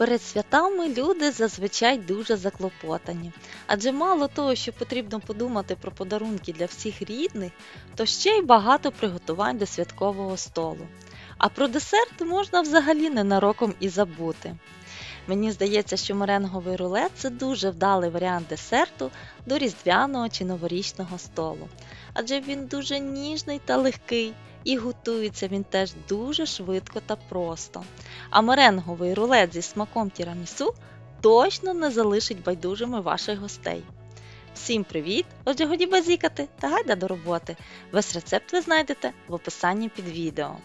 Перед святами люди зазвичай дуже заклопотані, адже мало того, що потрібно подумати про подарунки для всіх рідних, то ще й багато приготувань до святкового столу. А про десерт можна взагалі ненароком і забути. Мені здається, що меренговий рулет – це дуже вдалий варіант десерту до різдвяного чи новорічного столу, адже він дуже ніжний та легкий. І готується він теж дуже швидко та просто. А меренговий рулет зі смаком тірамісу точно не залишить байдужими ваших гостей. Всім привіт! Отже, годі базікати та гайда до роботи. Весь рецепт ви знайдете в описанні під відео.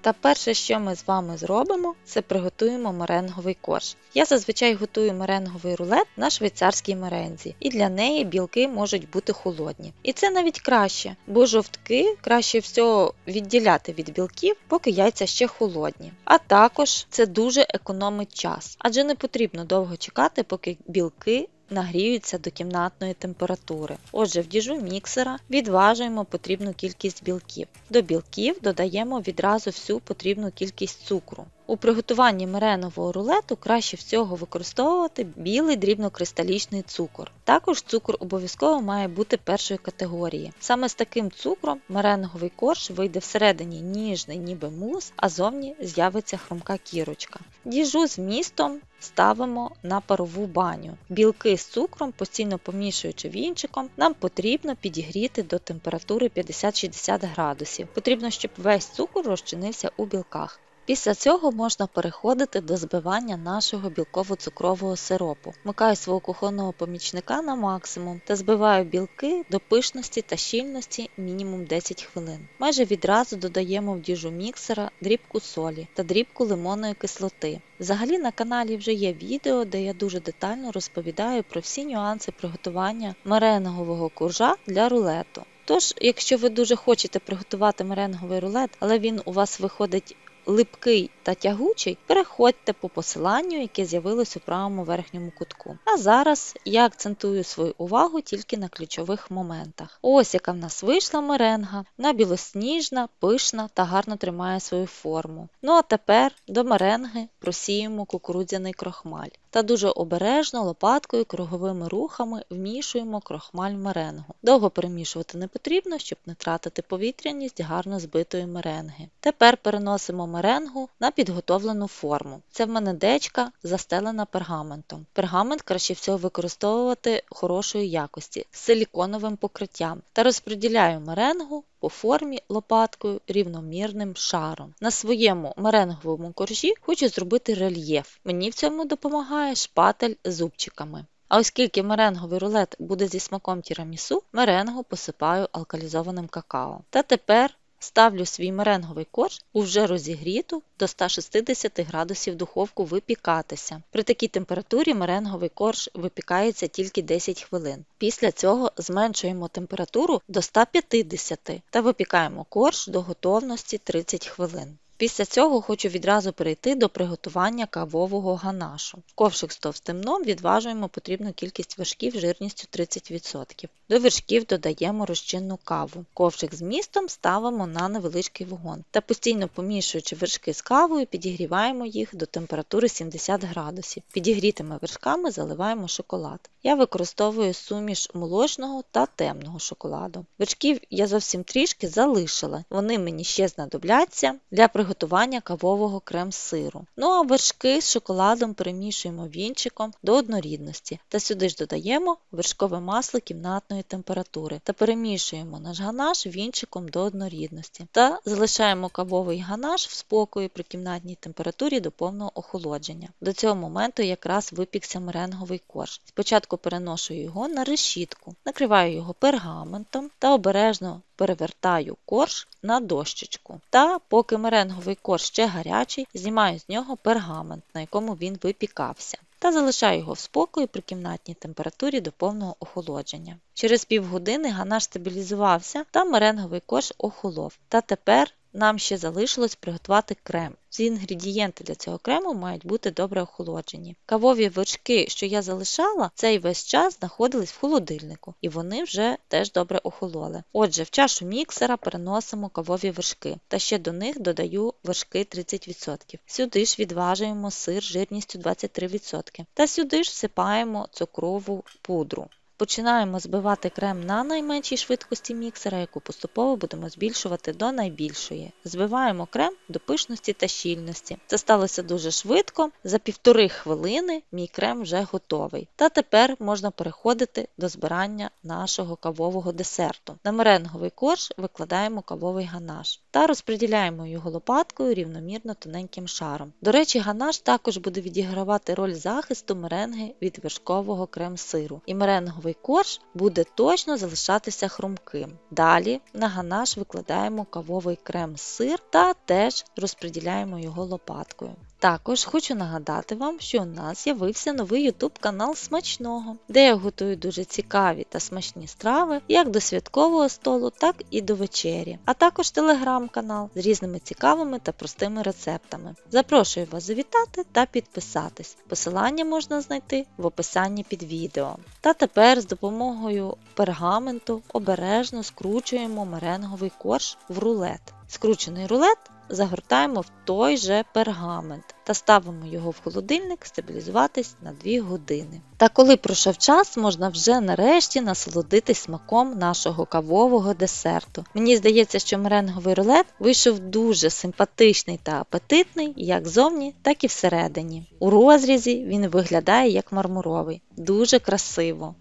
Та перше, що ми з вами зробимо, це приготуємо меренговий корж. Я зазвичай готую меренговий рулет на швейцарській мерензі, і для неї білки можуть бути холодні. І це навіть краще, бо жовтки краще всього відділяти від білків, поки яйця ще холодні. А також це дуже економить час, адже не потрібно довго чекати, поки білки нагріються до кімнатної температури. Отже, в діжу міксера відважуємо потрібну кількість білків. До білків додаємо відразу всю потрібну кількість цукру. У приготуванні меренгового рулету краще всього використовувати білий дрібнокристалічний цукор. Також цукор обов'язково має бути першої категорії. Саме з таким цукром меренговий корж вийде всередині ніжний ніби мус, а зовні з'явиться хрумка кірочка. Діжу з вмістом ставимо на парову баню. Білки з цукром, постійно помішуючи вінчиком, нам потрібно підігріти до температури 50-60 градусів. Потрібно, щоб весь цукор розчинився у білках. Після цього можна переходити до збивання нашого білково-цукрового сиропу. Вмикаю свого кухонного помічника на максимум та збиваю білки до пишності та щільності мінімум 10 хвилин. Майже відразу додаємо в діжу міксера дрібку солі та дрібку лимонної кислоти. Взагалі на каналі вже є відео, де я дуже детально розповідаю про всі нюанси приготування меренгового коржа для рулету. Тож, якщо ви дуже хочете приготувати меренговий рулет, але він у вас виходить липкий та тягучий, переходьте по посиланню, яке з'явилось у правому верхньому кутку. А зараз я акцентую свою увагу тільки на ключових моментах. Ось яка в нас вийшла меренга, вона білосніжна, пишна та гарно тримає свою форму. Ну а тепер до меренги просіємо кукурудзяний крохмаль. Та дуже обережно лопаткою круговими рухами вмішуємо крохмаль в меренгу. Довго перемішувати не потрібно, щоб не тратити повітряність гарно збитої меренги. Тепер переносимо меренгу на підготовлену форму. Це в мене дечка, застелена пергаментом. Пергамент краще всього використовувати хорошої якості, з силіконовим покриттям. Та розподіляю меренгу по формі лопаткою рівномірним шаром. На своєму меренговому коржі хочу зробити рельєф. Мені в цьому допомагає шпатель з зубчиками. А оскільки меренговий рулет буде зі смаком тірамісу, меренгу посипаю алкалізованим какао. Та тепер ставлю свій меренговий корж у вже розігріту до 160 градусів духовку випікатися. При такій температурі меренговий корж випікається тільки 10 хвилин. Після цього зменшуємо температуру до 150 та випікаємо корж до готовності 30 хвилин. Після цього хочу відразу перейти до приготування кавового ганашу. В ковшик з товстим дном відважуємо потрібну кількість вершків жирністю 30%. До вершків додаємо розчинну каву. Ковшик з містом ставимо на невеличкий вогонь та постійно помішуючи вершки з кавою, підігріваємо їх до температури 70 градусів. Підігрітими вершками заливаємо шоколад. Я використовую суміш молочного та темного шоколаду. Вершків я зовсім трішки залишила. Вони мені ще знадобляться для приготування кавового крем-сиру. Ну а вершки з шоколадом перемішуємо вінчиком до однорідності. Та сюди ж додаємо вершкове масло кімнатної температури та перемішуємо наш ганаш вінчиком до однорідності. Та залишаємо кавовий ганаш в спокої при кімнатній температурі до повного охолодження. До цього моменту якраз випікся меренговий корж. Спочатку переношу його на решітку, накриваю його пергаментом та обережно перевертаю корж на дощечку. Та поки меренговий корж ще гарячий, знімаю з нього пергамент, на якому він випікався. Та залишаю його в спокої при кімнатній температурі до повного охолодження. Через півгодини ганаш стабілізувався та меренговий корж охолов. Та тепер нам ще залишилось приготувати крем. Всі інгредієнти для цього крему мають бути добре охолоджені. Кавові вершки, що я залишала, цей весь час знаходились в холодильнику, і вони вже теж добре охололи. Отже, в чашу міксера переносимо кавові вершки, та ще до них додаю вершки 30%. Сюди ж відважуємо сир жирністю 23%. Та сюди ж всипаємо цукрову пудру. Починаємо збивати крем на найменшій швидкості міксера, яку поступово будемо збільшувати до найбільшої. Збиваємо крем до пишності та щільності. Це сталося дуже швидко, за 1,5 хвилини мій крем вже готовий. Та тепер можна переходити до збирання нашого кавового десерту. На меренговий корж викладаємо кавовий ганаш та розподіляємо його лопаткою рівномірно тоненьким шаром. До речі, ганаш також буде відігравати роль захисту меренги від вершкового крем-сиру. І меренговий корж буде точно залишатися хрумким. Далі на ганаш викладаємо кавовий крем-сир та теж розподіляємо його лопаткою. Також хочу нагадати вам, що у нас з'явився новий YouTube канал Смачного, де я готую дуже цікаві та смачні страви як до святкового столу, так і до вечері, а також телеграм-канал з різними цікавими та простими рецептами. Запрошую вас завітати та підписатись. Посилання можна знайти в описанні під відео. Та тепер з допомогою пергаменту обережно скручуємо меренговий корж в рулет. Скручений рулет загортаємо в той же пергамент та ставимо його в холодильник стабілізуватись на 2 години. Та коли пройшов час, можна вже нарешті насолодитись смаком нашого кавового десерту. Мені здається, що меренговий рулет вийшов дуже симпатичний та апетитний як ззовні, так і всередині. У розрізі він виглядає як мармуровий. Дуже красиво.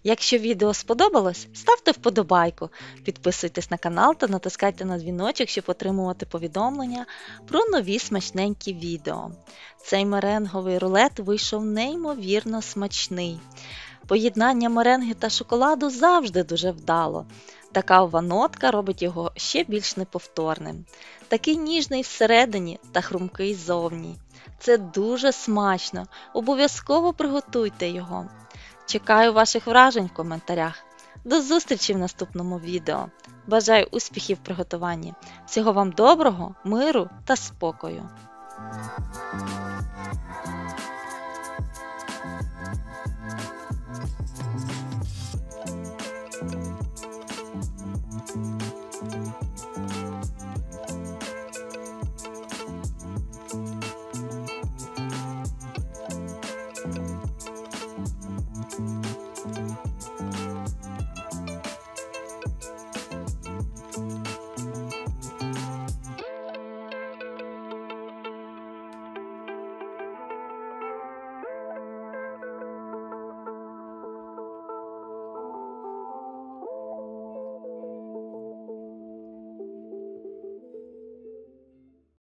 Якщо відео сподобалось, ставте вподобайку, підписуйтесь на канал та натискайте на дзвіночок, щоб отримувати повідомлення про нові смачненькі відео. Цей меренговий рулет вийшов неймовірно смачний. Поєднання меренги та шоколаду завжди дуже вдало. Така нотка робить його ще більш неповторним. Такий ніжний всередині та хрумкий ззовні. Це дуже смачно, обов'язково приготуйте його. Чекаю ваших вражень в коментарях. До зустрічі в наступному відео. Бажаю успіхів в приготуванні. Всього вам доброго, миру та спокою.